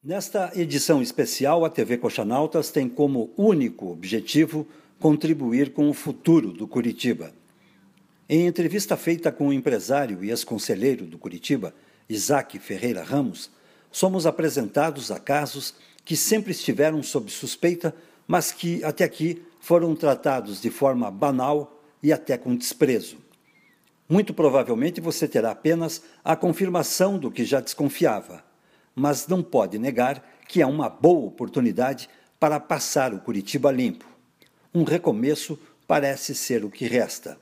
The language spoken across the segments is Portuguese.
Nesta edição especial, a TV Coxanautas tem como único objetivo contribuir com o futuro do Curitiba. Em entrevista feita com o empresário e ex-conselheiro do Curitiba, Isaac Ferreira Ramos, somos apresentados a casos que sempre estiveram sob suspeita, mas que até aqui foram tratados de forma banal e até com desprezo. Muito provavelmente você terá apenas a confirmação do que já desconfiava, mas não pode negar que é uma boa oportunidade para passar o Curitiba limpo. Um recomeço parece ser o que resta.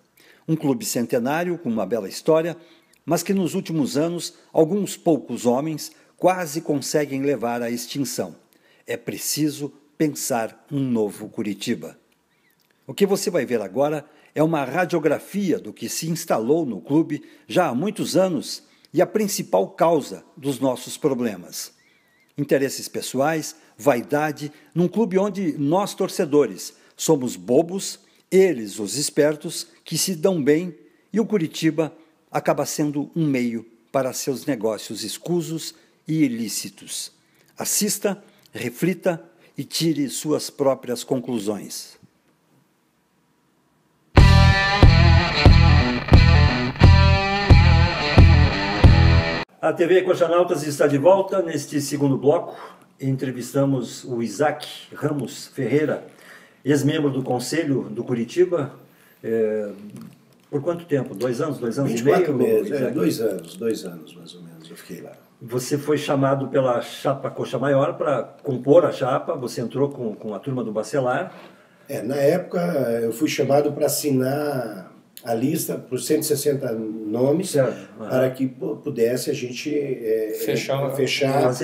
Um clube centenário com uma bela história, mas que nos últimos anos alguns poucos homens quase conseguem levar à extinção. É preciso pensar um novo Curitiba. O que você vai ver agora é uma radiografia do que se instalou no clube já há muitos anos e a principal causa dos nossos problemas. Interesses pessoais, vaidade, num clube onde nós, torcedores, somos bobos, eles, os espertos, que se dão bem, e o Curitiba acaba sendo um meio para seus negócios escusos e ilícitos. Assista, reflita e tire suas próprias conclusões. A TV Coxanautas está de volta. Neste segundo bloco, entrevistamos o Isaac Ramos Ferreira, ex-membro do Conselho do Curitiba. Por quanto tempo? 2 anos? 2 anos e meio? 24 meses, 2 anos mais ou menos eu fiquei lá. Você foi chamado pela chapa Coxa Maior para compor a chapa, você entrou com a turma do Bacelar. Na época eu fui chamado para assinar a lista por 160 nomes, para que pudesse a gente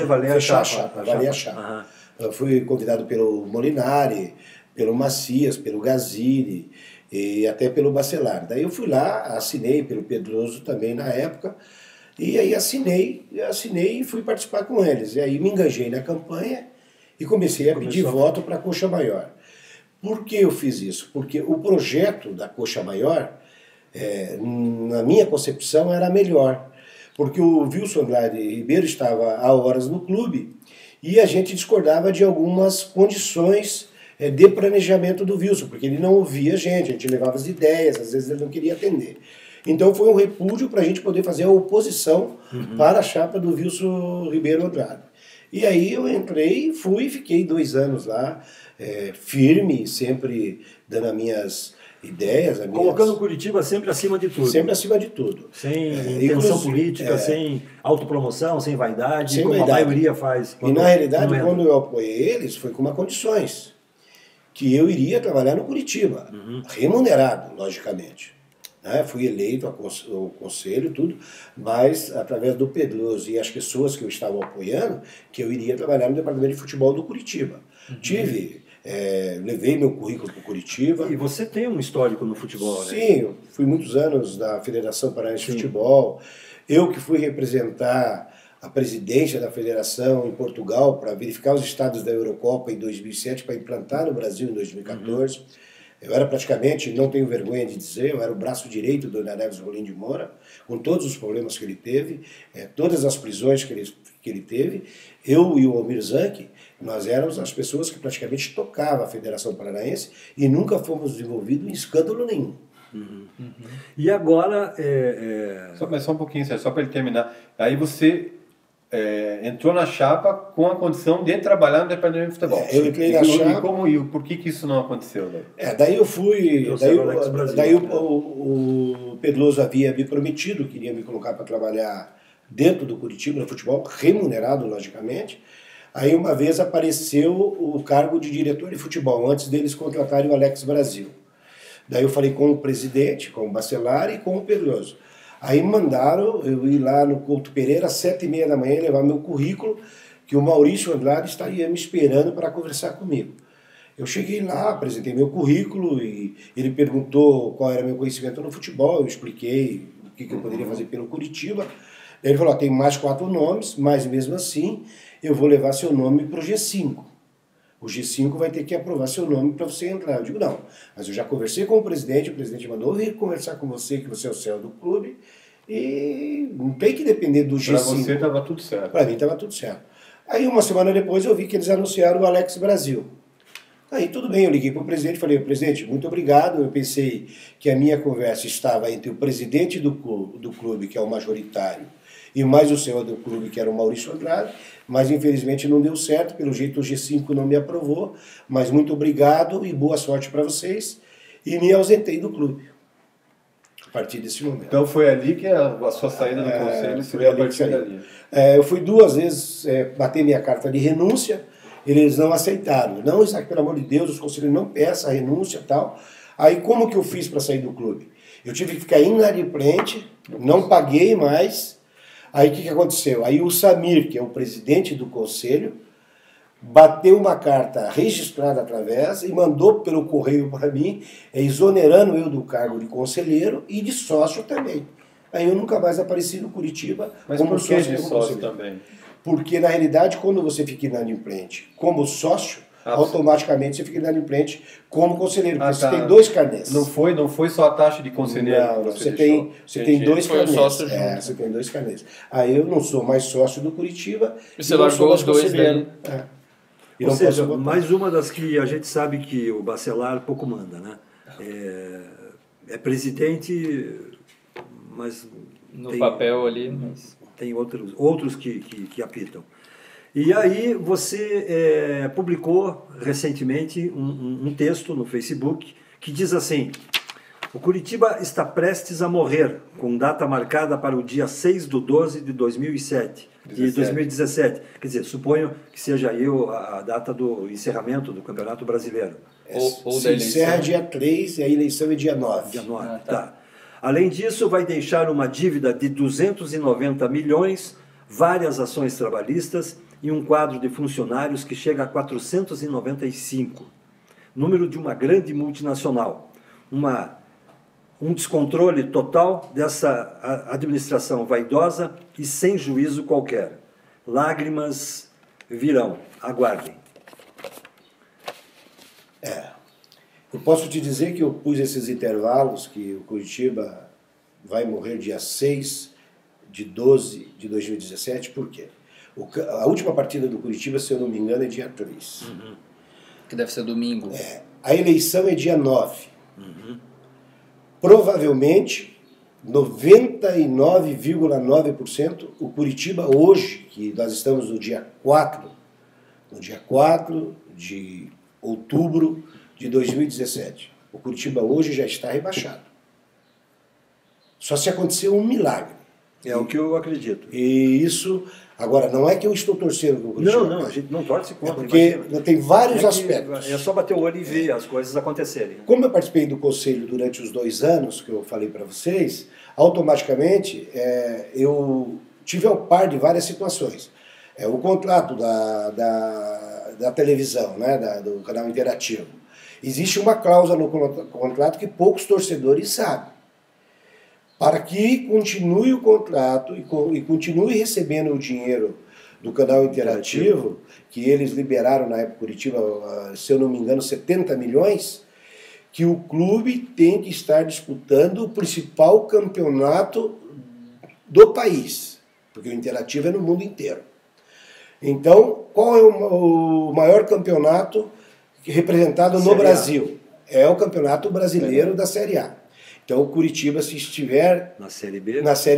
valer a chapa. Eu fui convidado pelo Molinari, pelo Macias, pelo Gaziri e até pelo Bacelar. Daí eu fui lá, assinei pelo Pedroso também na época, e aí assinei e fui participar com eles. E aí me engajei na campanha e comecei a pedir voto para a Coxa Maior. Por que eu fiz isso? Porque o projeto da Coxa Maior, na minha concepção, era melhor. Porque o Wilson Andrade Ribeiro estava há horas no clube e a gente discordava de algumas condições de planejamento do Wilson, porque ele não ouvia a gente levava as ideias, às vezes ele não queria atender. Então foi um repúdio para a gente poder fazer a oposição para a chapa do Wilson Ribeiro Andrade. E aí eu entrei, fiquei 2 anos lá, firme, sempre dando as minhas ideias. Colocando o Curitiba sempre acima de tudo. Sempre acima de tudo. Sem intenção política, sem autopromoção, sem vaidade, como a maioria faz. E na realidade, quando eu apoiei eles, foi com uma condições. Que eu iria trabalhar no Curitiba, remunerado, logicamente. Fui eleito ao conselho, tudo, mas através do Pedroso e as pessoas que eu estava apoiando, que eu iria trabalhar no departamento de futebol do Curitiba. Levei meu currículo para o Curitiba. E você tem um histórico no futebol, né? Sim, eu fui muitos anos da Federação Paranaense de Futebol. Eu que fui representar a presidência da federação em Portugal para verificar os estados da Eurocopa em 2007 para implantar no Brasil em 2014. Eu era praticamente, não tenho vergonha de dizer, eu era o braço direito do Neves Rolim de Moura, com todos os problemas que ele teve, todas as prisões que ele teve. Eu e o Almir Zanck, nós éramos as pessoas que praticamente tocavam a Federação Paranaense e nunca fomos envolvidos em escândalo nenhum. E agora... Mas só um pouquinho, só para ele terminar. Aí você entrou na chapa com a condição de trabalhar no departamento de futebol. Eu entrei na chapa... E por que isso não aconteceu? Daí eu fui... Daí o Pedroso havia me prometido que iria me colocar para trabalhar dentro do Curitiba, no futebol, remunerado, logicamente. Aí uma vez apareceu o cargo de diretor de futebol, antes deles contratarem o Alex Brasil. Daí eu falei com o presidente, com o Bacelar e com o Pedroso. Aí mandaram eu ir lá no Couto Pereira às 7h30 da manhã levar meu currículo, que o Maurício Andrade estaria me esperando para conversar comigo. Eu cheguei lá, apresentei meu currículo e ele perguntou qual era meu conhecimento no futebol, eu expliquei o que eu poderia fazer pelo Curitiba. Ele falou, tem mais 4 nomes, mas mesmo assim eu vou levar seu nome para o G5. O G5 vai ter que aprovar seu nome para você entrar. Eu digo, não, mas eu já conversei com o presidente mandou vir conversar com você, que você é o CEO do clube, e não tem que depender do G5. Para você estava tudo certo. Para mim estava tudo certo. Aí uma semana depois eu vi que eles anunciaram o Alex Brasil. Aí tudo bem, eu liguei para o presidente e falei, presidente, muito obrigado, eu pensei que a minha conversa estava entre o presidente do clube, que é o majoritário, e mais o senhor do clube, que era o Maurício Andrade, mas infelizmente não deu certo, pelo jeito o G5 não me aprovou, mas muito obrigado e boa sorte para vocês, e me ausentei do clube, a partir desse momento. Então foi ali que a sua saída do conselho se deu a partir dali. Eu fui 2 vezes bater minha carta de renúncia, eles não aceitaram. Não, Isaac, pelo amor de Deus, os conselheiros não peçam a renúncia e tal. Aí como que eu fiz para sair do clube? Eu tive que ficar inadimplente, não paguei mais. Aí o que aconteceu? Aí o Samir, que é o presidente do conselho, bateu uma carta registrada através e mandou pelo correio para mim, exonerando eu do cargo de conselheiro e de sócio também. Aí eu nunca mais apareci no Curitiba. Mas como por que de sócio também? Porque, na realidade, quando você fica inadimplente como sócio, automaticamente você fica inadimplente como conselheiro, porque você tem 2 carnês. Não foi só a taxa de conselheiro? Não, você tem 2 carnês. Você tem 2 carnês. Aí eu não sou mais sócio do Curitiba. E você largou os 2 daí? Ou seja, mais uma das que a gente sabe que o Bacelar pouco manda, né? É presidente, mas... No papel ali, mas... Tem outros que apitam. E aí você publicou recentemente um texto no Facebook que diz assim: o Curitiba está prestes a morrer, com data marcada para o dia 6/12 de 2017. Quer dizer, suponho que seja aí a data do encerramento do Campeonato Brasileiro. Ou da eleição. Se encerra dia 3 e a eleição é dia 9. Dia 9, tá. Além disso, vai deixar uma dívida de 290 milhões, várias ações trabalhistas e um quadro de funcionários que chega a 495. Número de uma grande multinacional. Um descontrole total dessa administração vaidosa e sem juízo qualquer. Lágrimas virão. Aguardem. Eu posso te dizer que eu pus esses intervalos, que o Curitiba vai morrer dia 6/12 de 2017, por quê? A última partida do Curitiba, se eu não me engano, é dia 3. Uhum. Que deve ser domingo. A eleição é dia 9. Uhum. Provavelmente, 99,9% o Curitiba hoje, que nós estamos no dia 4 de outubro de 2017. O Curitiba hoje já está rebaixado. Só se acontecer um milagre. É o que eu acredito. E isso, agora, não é que eu estou torcendo com o Curitiba. Não, a gente não torce contra. Porque tem vários aspectos. É só bater o olho e ver as coisas acontecerem. Como eu participei do conselho durante os 2 anos, que eu falei para vocês, automaticamente eu tive ao par de várias situações. O contrato da televisão, né, do canal interativo. Existe uma cláusula no contrato que poucos torcedores sabem. Para que continue o contrato e continue recebendo o dinheiro do canal interativo, que eles liberaram na época Curitiba, se eu não me engano, 70 milhões, que o clube tem que estar disputando o principal campeonato do país, porque o interativo é no mundo inteiro. Então, qual é o maior campeonato representado no Brasil? É o Campeonato Brasileiro da Série A. Então, o Curitiba, se estiver na Série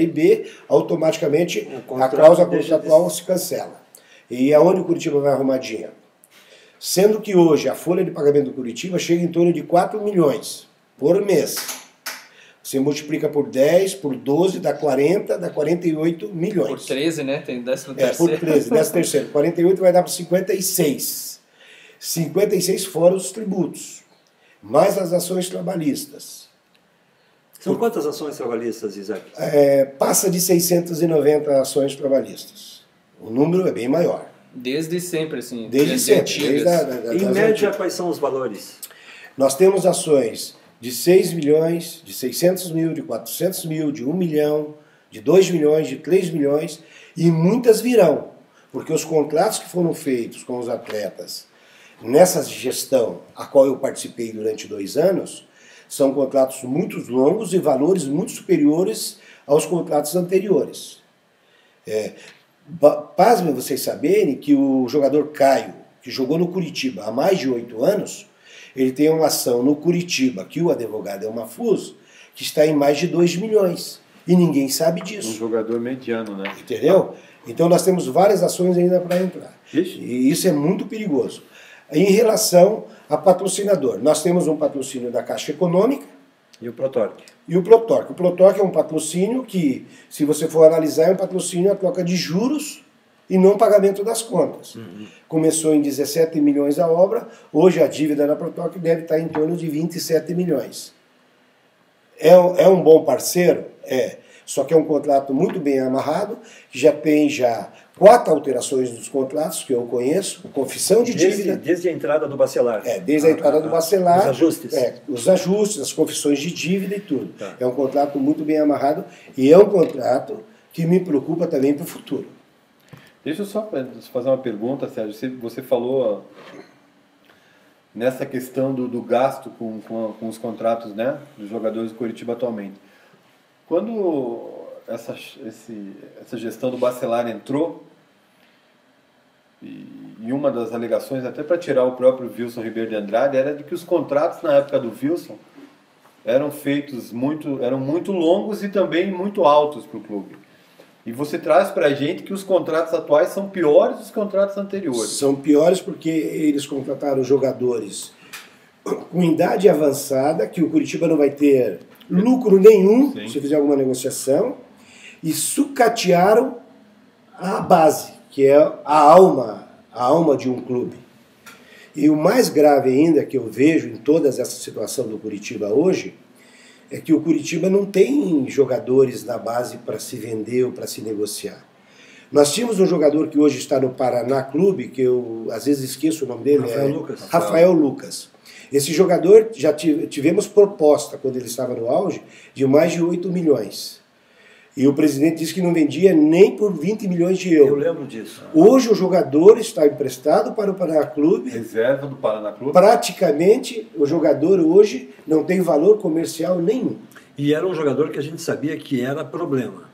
B, automaticamente a cláusula contratual se cancela. E aonde o Curitiba vai arrumar dinheiro? Sendo que hoje a folha de pagamento do Curitiba chega em torno de 4 milhões por mês. Você multiplica por 10, por 12, dá 40, dá 48 milhões. Por 13, né? Tem 13º. Por 13, 13º. 48 vai dar para 56. 56 fora os tributos, mais as ações trabalhistas. São quantas ações trabalhistas, Isaac? Passa de 690 ações trabalhistas. O número é bem maior. Desde sempre, assim. Desde sempre. Em média, quais são os valores? Nós temos ações de 6 milhões, de 600 mil, de 400 mil, de 1 milhão, de 2 milhões, de 3 milhões, e muitas virão, porque os contratos que foram feitos com os atletas nessa gestão, a qual eu participei durante 2 anos, são contratos muito longos e valores muito superiores aos contratos anteriores. Pasmem vocês saberem que o jogador Caio, que jogou no Curitiba há mais de 8 anos, ele tem uma ação no Curitiba, que o advogado é o Mafuso, que está em mais de 2 milhões. E ninguém sabe disso. Um jogador mediano, né? Entendeu? Então nós temos várias ações ainda para entrar. Ixi. E isso é muito perigoso. Em relação a patrocinador, nós temos um patrocínio da Caixa Econômica E o Protorque? e o Protorque. O Protorque é um patrocínio que, se você for analisar, é um patrocínio a troca de juros e não pagamento das contas. Começou em 17 milhões a obra, hoje a dívida da Protorque deve estar em torno de 27 milhões. É um bom parceiro? É. Só que é um contrato muito bem amarrado, que já tem 4 alterações dos contratos, que eu conheço, confissão de dívida. Desde a entrada do Bacelar. Desde a entrada do Bacelar. Os ajustes. Os ajustes, as confissões de dívida e tudo. Tá. É um contrato muito bem amarrado e é um contrato que me preocupa também para o futuro. Deixa eu só fazer uma pergunta, Sérgio. Você falou nessa questão do gasto com os contratos, né, dos jogadores do Coritiba atualmente. Quando essa gestão do Bacelar entrou, e uma das alegações, até para tirar o próprio Wilson Ribeiro de Andrade, era de que os contratos na época do Wilson eram muito longos e também muito altos para o clube. E você traz para a gente que os contratos atuais são piores dos contratos anteriores. São piores porque eles contrataram jogadores com idade avançada, que o Curitiba não vai ter lucro nenhum se fizer alguma negociação, e sucatearam a base, que é a alma de um clube. E o mais grave ainda que eu vejo em toda essa situação do Curitiba hoje é que o Curitiba não tem jogadores na base para se vender ou para se negociar. Nós tínhamos um jogador que hoje está no Paraná Clube, que eu às vezes esqueço o nome dele, Rafael Lucas. Esse jogador, já tivemos proposta, quando ele estava no auge, de mais de 8 milhões. E o presidente disse que não vendia nem por 20 milhões de euros. Eu lembro disso. Hoje o jogador está emprestado para o Paraná Clube. Reserva do Paraná Clube. Praticamente, o jogador hoje não tem valor comercial nenhum. E era um jogador que a gente sabia que era problema.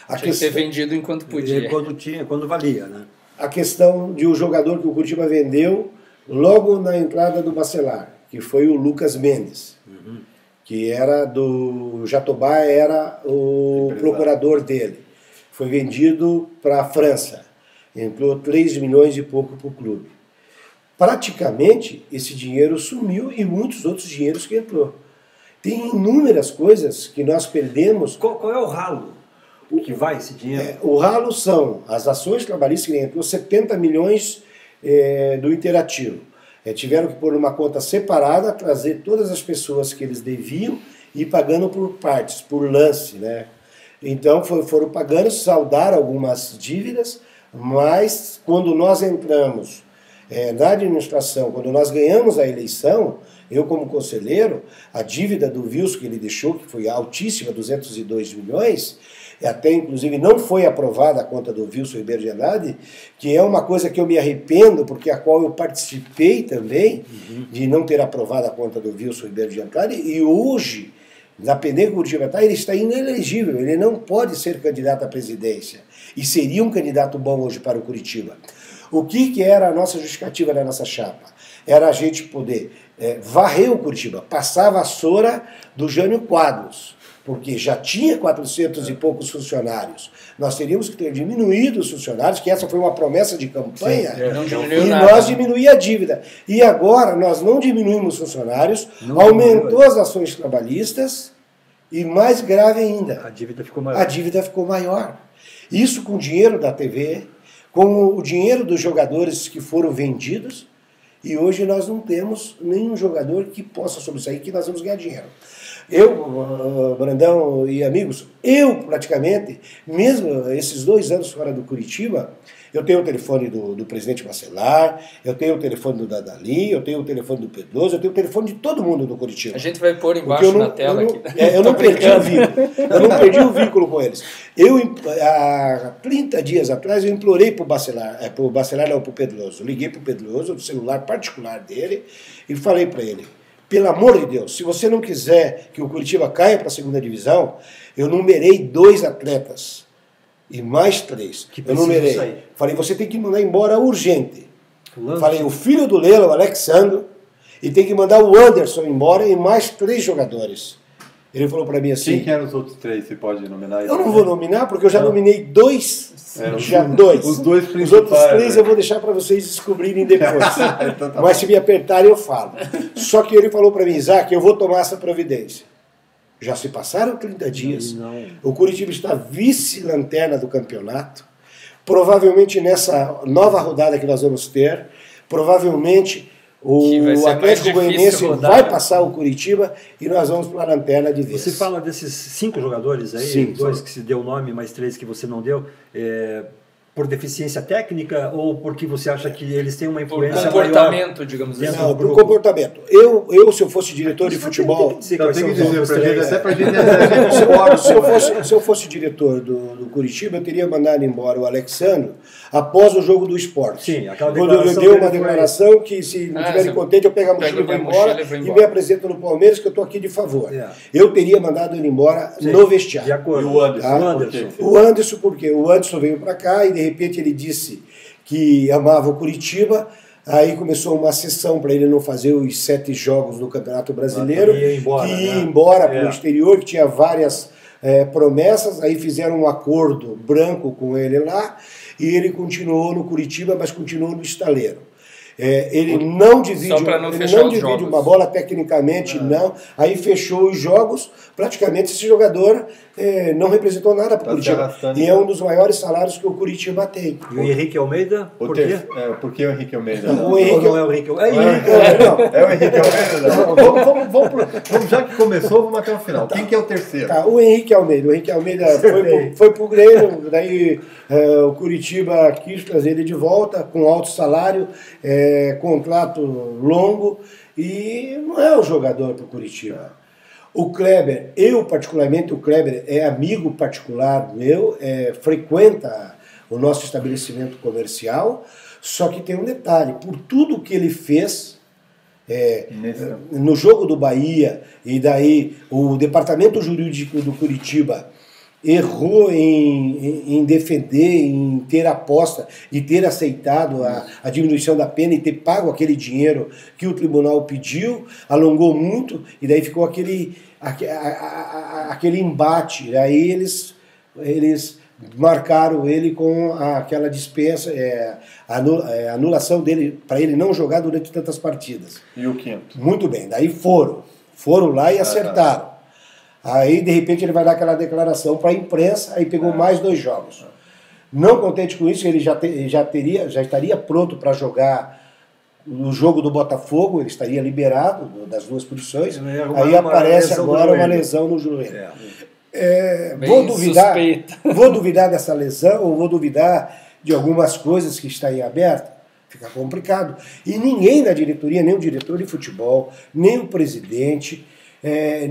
Tinha que ser vendido enquanto podia. Quando valia, né? A questão de um jogador que o Curitiba vendeu logo na entrada do Bacelar, que foi o Lucas Mendes, que era do Jatobá, era o procurador dele. Foi vendido para a França. Entrou 3 milhões e pouco para o clube. Praticamente, esse dinheiro sumiu e muitos outros dinheiros que entrou. Tem inúmeras coisas que nós perdemos. Qual é o ralo que vai esse dinheiro? O ralo são as ações trabalhistas que entrou 70 milhões do Interativo. Tiveram que pôr numa conta separada, trazer todas as pessoas que eles deviam e ir pagando por partes, por lance, né? Então foram pagando, saldaram algumas dívidas, mas quando nós entramos na administração, quando nós ganhamos a eleição, eu como conselheiro, a dívida do Wilson que ele deixou, que foi altíssima, 202 milhões, até inclusive não foi aprovada a conta do Wilson Ribeiro de Andrade, que é uma coisa que eu me arrependo, porque a qual eu participei também, de não ter aprovado a conta do Wilson Ribeiro de Andrade, e hoje, na pendência que o Curitiba está, ele está inelegível, ele não pode ser candidato à presidência, e seria um candidato bom hoje para o Curitiba. O que era a nossa justificativa na nossa chapa? Era a gente poder varrer o Curitiba, passar a vassoura do Jânio Quadros, porque já tinha 400 e poucos funcionários. Nós teríamos que ter diminuído os funcionários, que essa foi uma promessa de campanha, e nós diminuímos a dívida. E agora nós não diminuímos os funcionários, aumentou as ações trabalhistas, e mais grave ainda, a dívida ficou maior. A dívida ficou maior. Isso com o dinheiro da TV, com o dinheiro dos jogadores que foram vendidos, e hoje nós não temos nenhum jogador que possa sobressair, que nós vamos ganhar dinheiro. Eu, Brandão e amigos, eu praticamente, mesmo esses 2 anos fora do Curitiba, eu tenho o telefone do presidente Bacelar, eu tenho o telefone do Dadali, eu tenho o telefone do Pedroso, eu tenho o telefone de todo mundo do Curitiba. A gente vai pôr embaixo na tela aqui. Eu não perdi o vínculo. Eu não perdi o vínculo com eles. Há 30 dias atrás, eu implorei para o Bacelar, para o Pedroso. Liguei para o Pedroso, no celular particular dele, e falei para ele: pelo amor de Deus, se você não quiser que o Curitiba caia para a segunda divisão, eu numerei 2 atletas e mais 3. Eu numerei. Falei, você tem que mandar embora urgente. Falei, o filho do Lela, o Alexandre, e tem que mandar o Anderson embora e mais 3 jogadores. Ele falou para mim assim... Quem que eram os outros 3? Você pode nominar? Eu não vou nominar, porque eu já nominei 2. Os dois principais. Os outros 3 eu vou deixar para vocês descobrirem depois. Então tá. Mas se me apertarem, eu falo. Só que ele falou para mim, Isaac, eu vou tomar essa providência. Já se passaram 30 dias. Não. O Curitiba está vice-lanterna do campeonato. Provavelmente nessa nova rodada que nós vamos ter, provavelmente o Atlético Goianiense vai passar o Curitiba e nós vamos para a lanterna de vez. Você fala desses 5 jogadores aí, Sim, 2 que se deu nome, mais 3 que você não deu, por deficiência técnica ou porque você acha que eles têm uma influência maior? Comportamento, digamos assim. Não, por comportamento. Eu, se eu fosse diretor de futebol... Se eu fosse diretor do Curitiba, eu teria mandado embora o Alexandre após o jogo do Sport. Sim, aquela quando ele deu uma declaração que se não estiverem contente, eu pego a mochila e vou embora e me apresento no Palmeiras que eu estou aqui de favor. Eu teria mandado ele embora no vestiário. De acordo. E o Anderson? O Anderson, por quê? O Anderson veio para cá e de repente ele disse que amava o Curitiba, aí começou uma sessão para ele não fazer os 7 jogos no Campeonato Brasileiro, que ia embora para o exterior, que tinha várias promessas, aí fizeram um acordo branco com ele lá, e ele continuou no Curitiba, mas continuou no Estaleiro. Ele não divide uma bola tecnicamente, não. Aí fechou os jogos, praticamente esse jogador não representou nada para o Curitiba. E é um dos maiores salários que o Curitiba tem. E o Henrique Almeida? Por quê? Por que o Henrique Almeida? Não é o Henrique Almeida. É o Henrique Almeida? Vamos, já que começou, vamos até o final. Quem que é o terceiro? O Henrique Almeida. O Henrique Almeida foi para o Grêmio, daí o Curitiba quis trazer ele de volta com alto salário, contrato longo, e não é o jogador para o Curitiba. O Kleber, particularmente, o Kleber é amigo particular meu, frequenta o nosso estabelecimento comercial, só que tem um detalhe, por tudo que ele fez no jogo do Bahia, e daí o departamento jurídico do Curitiba errou em defender, em ter aposta e ter aceitado a diminuição da pena e ter pago aquele dinheiro que o tribunal pediu, alongou muito, e daí ficou aquele embate. Aí eles marcaram ele com aquela dispensa, anulação dele, para ele não jogar durante tantas partidas. E o quinto? Muito bem, daí foram lá e acertaram. Aí, de repente, ele vai dar aquela declaração para a imprensa, aí pegou mais 2 jogos. Não contente com isso, ele já estaria pronto para jogar o jogo do Botafogo, ele estaria liberado das 2 posições, aí aparece agora uma lesão no joelho. Vou duvidar dessa lesão, ou vou duvidar de algumas coisas que estão em aberto? Fica complicado. E ninguém da diretoria, nem o diretor de futebol, nem o presidente...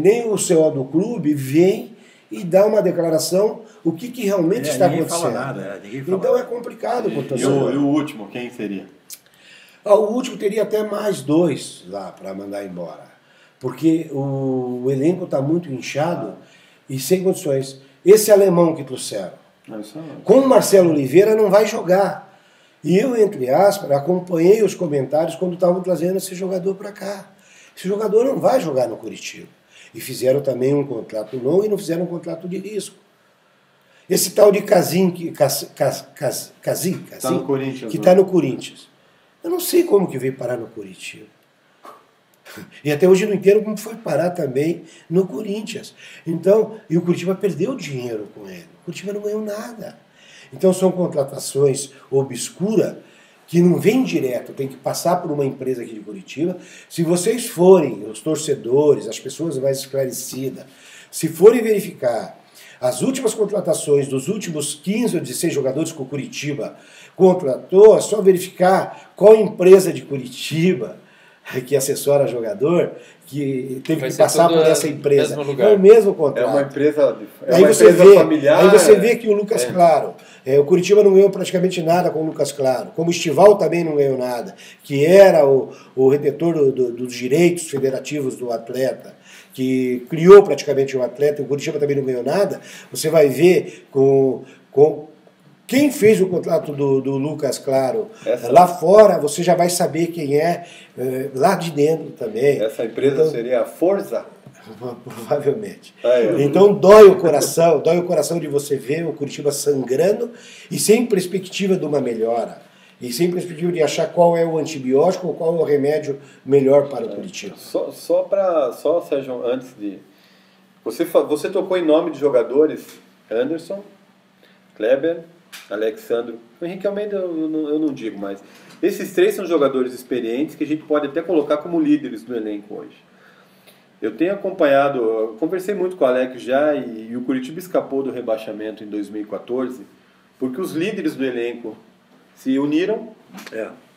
nem o CEO do clube vem e dá uma declaração o que realmente está acontecendo. Então é complicado. E o último, quem seria? O último teria até mais 2 lá para mandar embora, porque o elenco está muito inchado e sem condições. Esse alemão que trouxeram, com o Marcelo Oliveira, não vai jogar. E eu, entre aspas, acompanhei os comentários quando estavam trazendo esse jogador para cá. Esse jogador não vai jogar no Curitiba. E fizeram também um contrato longo e não fizeram um contrato de risco. Esse tal de Casim, que está no Corinthians, que está no Corinthians. Eu não sei como que veio parar no Curitiba. E até hoje não entendo como foi parar também no Corinthians. Então, e o Curitiba perdeu dinheiro com ele. O Curitiba não ganhou nada. Então são contratações obscuras que não vem direto, tem que passar por uma empresa aqui de Curitiba. Se vocês forem, os torcedores, as pessoas mais esclarecidas, se forem verificar as últimas contratações dos últimos 15 ou 16 jogadores que o Curitiba contratou, é só verificar qual empresa de Curitiba que assessora jogador que teve que passar por essa empresa. É o mesmo contrato. É uma empresa, familiar. Aí você vê que o Lucas Claro, o Curitiba não ganhou praticamente nada com o Lucas Claro, como o Estival também não ganhou nada, que era o retentor dos direitos federativos do atleta, que criou praticamente o atleta, e o Curitiba também não ganhou nada. Você vai ver com Quem fez o contrato do Lucas Claro lá fora, você já vai saber quem é, lá de dentro também. Essa empresa então, seria a Forza? Provavelmente. Então dói o coração de você ver o Curitiba sangrando e sem perspectiva de uma melhora. E sem perspectiva de achar qual é o antibiótico ou qual é o remédio melhor para o Curitiba. Só, Sérgio, antes de... Você tocou em nome de jogadores Anderson, Kleber, Alexandro, o Henrique Almeida eu não digo mais. Esses 3 são jogadores experientes que a gente pode até colocar como líderes do elenco hoje. Eu tenho acompanhado, eu conversei muito com o Alex já e o Curitiba escapou do rebaixamento em 2014 porque os líderes do elenco se uniram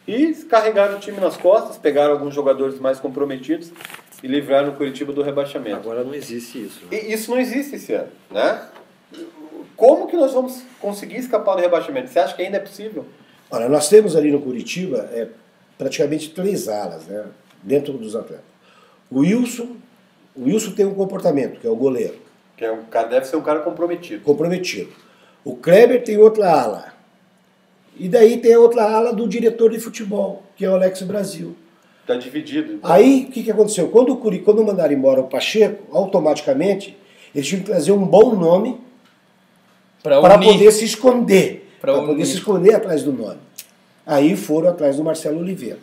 e carregaram o time nas costas, pegaram alguns jogadores mais comprometidos e livraram o Curitiba do rebaixamento. Agora não existe isso. Né? E isso não existe esse ano, né? Como que nós vamos conseguir escapar do rebaixamento? Você acha que ainda é possível? Olha, nós temos ali no Curitiba praticamente 3 alas, né, dentro dos atletas. O Wilson tem um comportamento, que é o goleiro. Que deve ser um cara comprometido. Comprometido. O Kleber tem outra ala. E daí tem a outra ala do diretor de futebol, que é o Alex Brasil. Está dividido. Então. Aí, o que aconteceu? Quando mandaram embora o Pacheco, automaticamente, eles tinham que trazer um bom nome para poder se esconder. Para poder se esconder atrás do nome. Aí foram atrás do Marcelo Oliveira.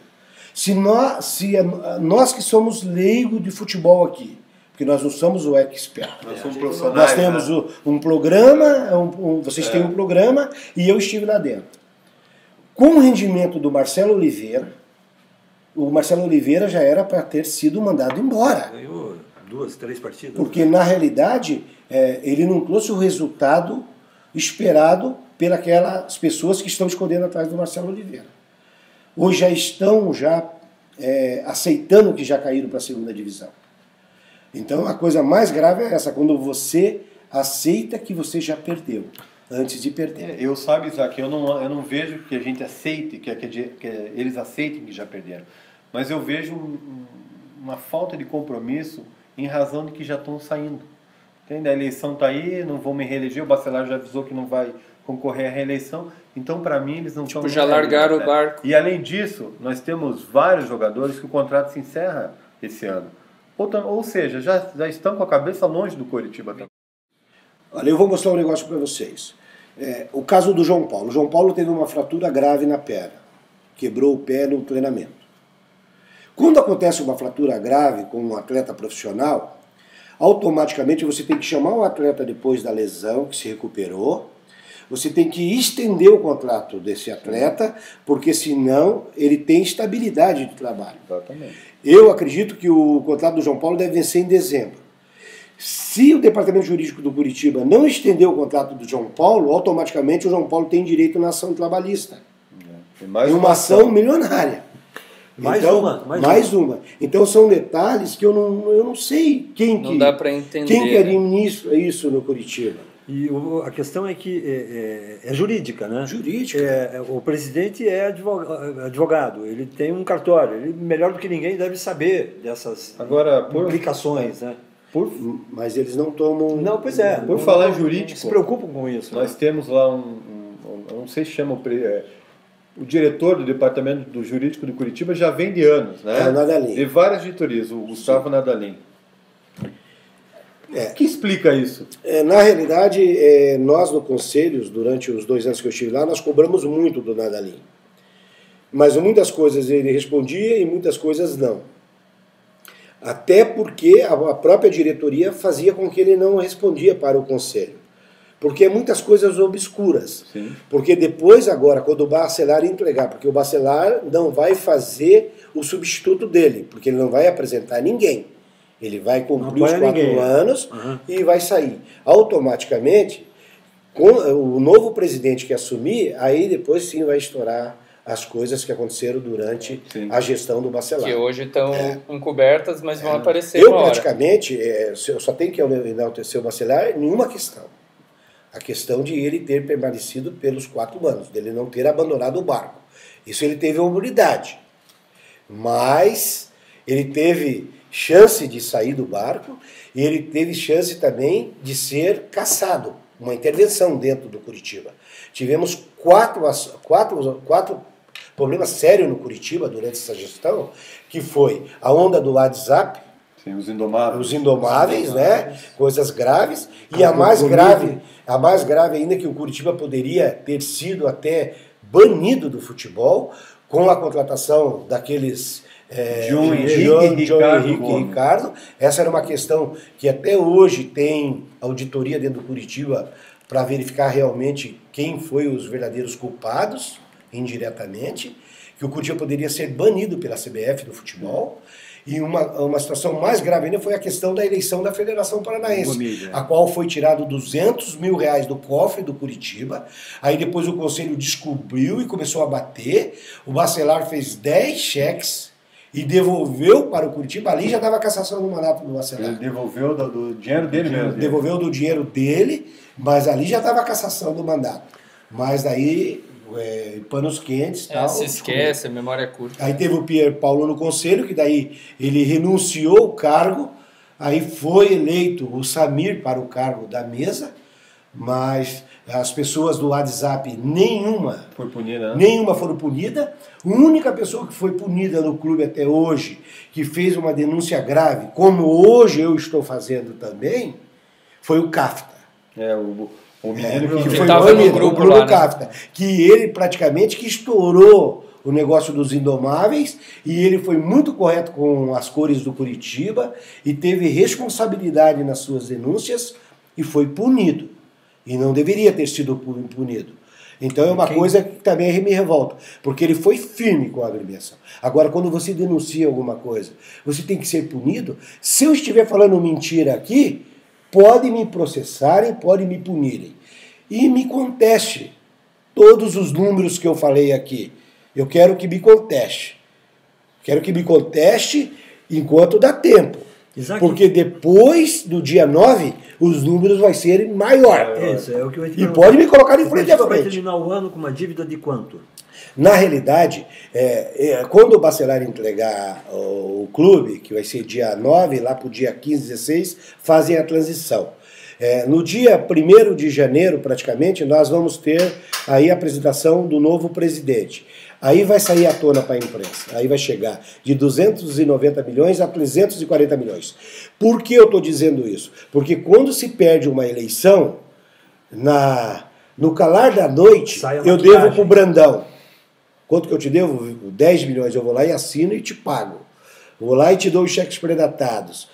Se nós que somos leigos de futebol aqui, porque nós não somos o expert. Nós somos profissionais. Nós temos um programa, vocês têm um programa e eu estive lá dentro. Com o rendimento do Marcelo Oliveira, o Marcelo Oliveira já era para ter sido mandado embora. Ganhou 2, 3 partidas. Porque, na realidade, ele não trouxe o resultado esperado pelas pessoas que estão escondendo atrás do Marcelo Oliveira. Hoje já estão aceitando que já caíram para a segunda divisão. Então, a coisa mais grave é essa, quando você aceita que você já perdeu, antes de perder. Eu, sabe, Isaac, eu não vejo que a gente aceite, que eles aceitem que já perderam. Mas eu vejo uma falta de compromisso em razão de que já estão saindo. Entende? A eleição está aí, não vão me reeleger, o Bacelar já avisou que não vai concorrer à reeleição, então para mim eles não estão... já largaram o barco. E além disso, nós temos vários jogadores que o contrato se encerra esse ano. Ou seja, já estão com a cabeça longe do Coritiba também. Olha, eu vou mostrar um negócio para vocês. O caso do João Paulo. O João Paulo teve uma fratura grave na perna. Quebrou o pé no treinamento. Quando acontece uma fratura grave com um atleta profissional, automaticamente você tem que chamar o atleta depois da lesão, que se recuperou. Você tem que estender o contrato desse atleta, porque senão ele tem estabilidade de trabalho. Exatamente. Eu acredito que o contrato do João Paulo deve vencer em dezembro. Se o departamento jurídico do Curitiba não estender o contrato do João Paulo, automaticamente o João Paulo tem direito na ação trabalhista. Mais uma ação milionária. Mais uma. Então são detalhes que eu não sei quem dá para entender. Quem que administra isso no Curitiba. E a questão é que é jurídica, né? Jurídica. O presidente é advogado, ele tem um cartório, ele melhor do que ninguém deve saber dessas implicações, né? Mas eles não tomam... Não, pois é. Por falar em jurídico... Se preocupam com isso. Nós temos lá eu não sei se chama o diretor do departamento do jurídico do Curitiba já vem de anos, né? É o Nadalim. De várias editorias, o Gustavo Nadalim. O que explica isso? Na realidade, nós no Conselhos, durante os 2 anos que eu estive lá, nós cobramos muito do Nadalim. Mas muitas coisas ele respondia e muitas coisas não. Até porque a própria diretoria fazia com que ele não respondia para o Conselho. Porque muitas coisas obscuras. Sim. Porque depois, agora, quando o Bacelar entregar, porque o Bacelar não vai fazer o substituto dele, porque ele não vai apresentar ninguém. Ele vai cumprir os 4 anos e vai sair. Automaticamente, com o novo presidente que assumir, aí depois sim vai estourar as coisas que aconteceram durante a gestão do Bacelar. Que hoje estão encobertas, mas vão aparecer eu praticamente, eu só tenho que enaltecer o Bacelar em uma questão. A questão de ele ter permanecido pelos 4 anos, dele não ter abandonado o barco. Isso ele teve a humildade. Mas ele teve chance de sair do barco e ele teve chance também de ser cassado. uma intervenção dentro do Curitiba. Tivemos quatro problemas sérios no Curitiba durante essa gestão, que foi a onda do WhatsApp, Sim, os indomáveis, né? Coisas graves. E a mais grave ainda, que o Curitiba poderia ter sido até banido do futebol, com a contratação daqueles John Henrique e Ricardo. Essa era uma questão que até hoje tem auditoria dentro do Curitiba para verificar realmente quem foi os verdadeiros culpados, indiretamente, que o Curitiba poderia ser banido pela CBF do futebol. E uma situação mais grave ainda foi a questão da eleição da Federação Paranaense, a qual foi tirado R$200 mil do cofre do Curitiba. Aí depois o Conselho descobriu e começou a bater. O Bacelar fez 10 cheques e devolveu para o Curitiba. Ali já dava cassação do mandato do Bacelar. Ele devolveu do dinheiro dele mesmo. Devolveu do dinheiro dele, mas ali já dava cassação do mandato. Mas daí... panos quentes, tal. Se esquece, a memória é curta. Aí teve o Pierre Paulo no conselho, que daí ele renunciou ao cargo, aí foi eleito o Samir para o cargo da mesa, mas as pessoas do WhatsApp, nenhuma foram punidas. A única pessoa que foi punida no clube até hoje, que fez uma denúncia grave, como hoje eu estou fazendo também, foi o Kafta. O menino que foi banido, o Bruno Kafta, que ele praticamente que estourou o negócio dos indomáveis, e ele foi muito correto com as cores do Curitiba e teve responsabilidade nas suas denúncias e foi punido. E não deveria ter sido punido. Então é uma coisa que também me revolta, porque ele foi firme com a agremiação. Agora, quando você denuncia alguma coisa, você tem que ser punido. Se eu estiver falando mentira aqui, pode me processarem, pode me punirem. E me conteste todos os números que eu falei aqui. Eu quero que me conteste. Quero que me conteste enquanto dá tempo. Isaac, porque depois do dia 9, os números vão ser maiores. Isso, é o que eu ia te e pode me colocar de frente a frente. Vai terminar o ano com uma dívida de quanto? Na realidade, quando o Bacelar entregar o clube, que vai ser dia 9, lá para o dia 15, 16, fazem a transição. No dia 1º de janeiro, praticamente, nós vamos ter aí a apresentação do novo presidente. Aí vai sair à tona para a imprensa. Aí vai chegar de 290 milhões a 340 milhões. Por que eu estou dizendo isso? Porque quando se perde uma eleição, no calar da noite, eu devo para o Brandão. Quanto que eu te devo? 10 milhões. Eu vou lá e assino e te pago. Vou lá e te dou os cheques predatados.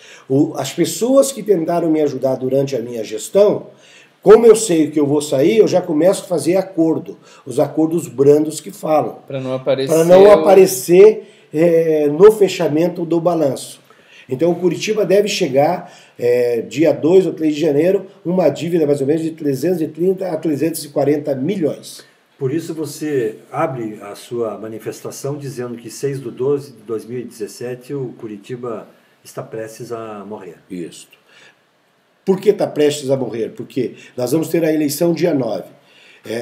As pessoas que tentaram me ajudar durante a minha gestão, como eu sei que eu vou sair, eu já começo a fazer acordo. Os acordos brandos que falam. Para não aparecer... Para não aparecer no fechamento do balanço. Então o Curitiba deve chegar, dia 2 ou 3 de janeiro, uma dívida mais ou menos de 330 a 340 milhões. Por isso você abre a sua manifestação dizendo que 6/12/2017 o Curitiba está prestes a morrer. Isso. Por que está prestes a morrer? Porque nós vamos ter a eleição dia 9.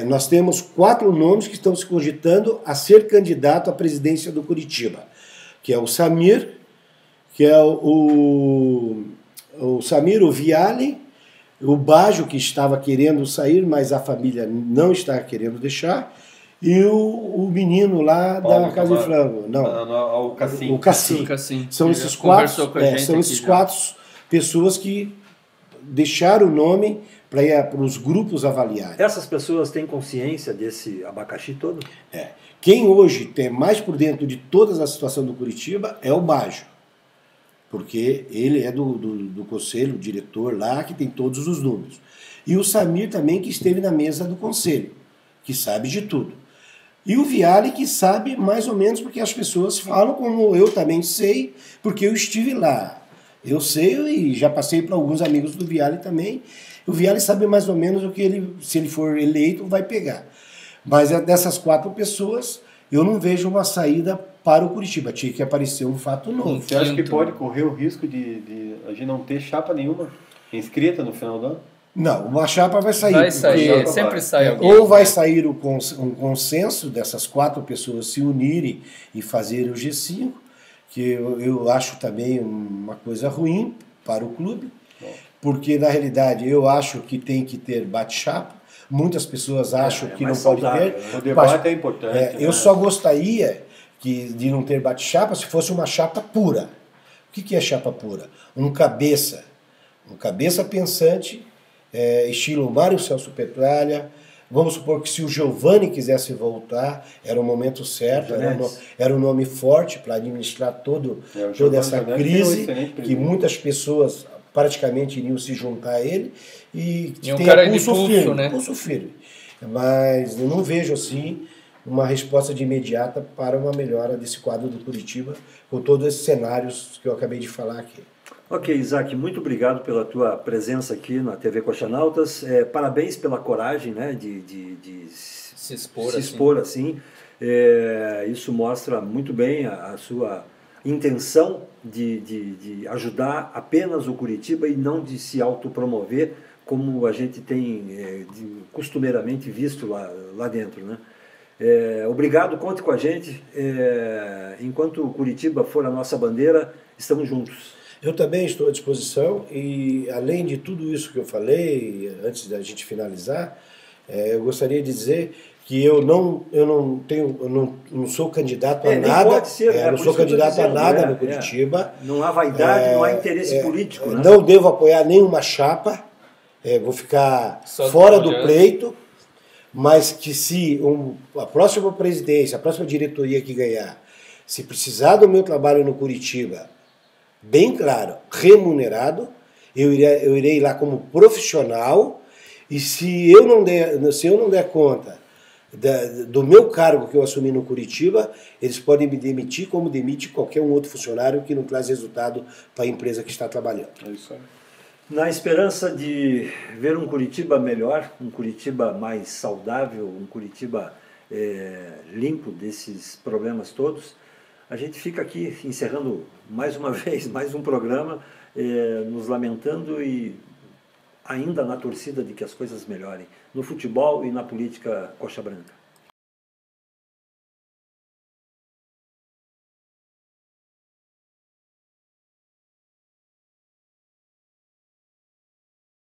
Nós temos 4 nomes que estão se cogitando a ser candidato à presidência do Curitiba, que é o Samir, que é o Samir, o Viale, o Bajo, que estava querendo sair, mas a família não está querendo deixar, e o menino lá da Casa de Frango. Não, o Cassim. O Cassim. São esses quatro pessoas que deixaram o nome para os grupos avaliarem. Essas pessoas têm consciência desse abacaxi todo? Quem hoje tem mais por dentro de toda a situação do Curitiba é o Bajo. Porque ele é do conselho, o diretor lá, que tem todos os números. E o Samir também, que esteve na mesa do conselho, que sabe de tudo. E o Viale, que sabe mais ou menos, porque as pessoas falam, como eu também sei, porque eu estive lá. Eu sei e já passei para alguns amigos do Viale também. O Viale sabe mais ou menos o que ele, se ele for eleito, vai pegar. Mas dessas 4 pessoas, eu não vejo uma saída para o Curitiba. Tinha que aparecer um fato novo. Você acha que pode correr o risco de a gente não ter chapa nenhuma inscrita no final do ano? Não, uma chapa vai sair. Vai sair, sempre sai alguém. Ou vai sair um consenso dessas 4 pessoas se unirem e fazerem o G5, que eu acho também uma coisa ruim para o clube. porque na realidade eu acho que tem que ter bate-chapa, muitas pessoas acham que não pode ter. O debate é importante. Eu só gostaria de não ter bate-chapa se fosse uma chapa pura. O que é chapa pura? Um cabeça pensante, estilo Mário Celso Petralha. Vamos supor que se o Giovani quisesse voltar, era o momento certo, era um nome forte para administrar toda essa crise, que muitas pessoas praticamente iriam se juntar a ele, e um cara de pulso firme, né? Pulso firme. Mas eu não vejo assim uma resposta de imediata para uma melhora desse quadro do Curitiba, com todos esses cenários que eu acabei de falar aqui. Ok, Isaac, muito obrigado pela tua presença aqui na TV Coxanautas. Parabéns pela coragem, né, de se expor assim. Isso mostra muito bem a sua intenção de ajudar apenas o Curitiba e não de se autopromover, como a gente tem costumeiramente visto lá dentro, né? Obrigado, conte com a gente. Enquanto o Curitiba for a nossa bandeira, estamos juntos. Eu também estou à disposição e, além de tudo isso que eu falei, antes da gente finalizar, eu gostaria de dizer que eu não sou candidato a nada. Pode ser, não sou candidato a nada no Curitiba. Não há vaidade, não há interesse político. Né? Não devo apoiar nenhuma chapa, vou ficar fora do pleito, mas que se a próxima presidência, a próxima diretoria que ganhar, se precisar do meu trabalho no Curitiba, bem claro, remunerado, eu irei lá como profissional, e se eu não der conta do meu cargo que eu assumi no Curitiba, eles podem me demitir como demite qualquer um outro funcionário que não traz resultado para a empresa que está trabalhando. É isso aí. Na esperança de ver um Curitiba melhor, um Curitiba mais saudável, um Curitiba limpo desses problemas todos, a gente fica aqui encerrando mais uma vez, mais um programa, nos lamentando e ainda na torcida de que as coisas melhorem no futebol e na política coxa branca.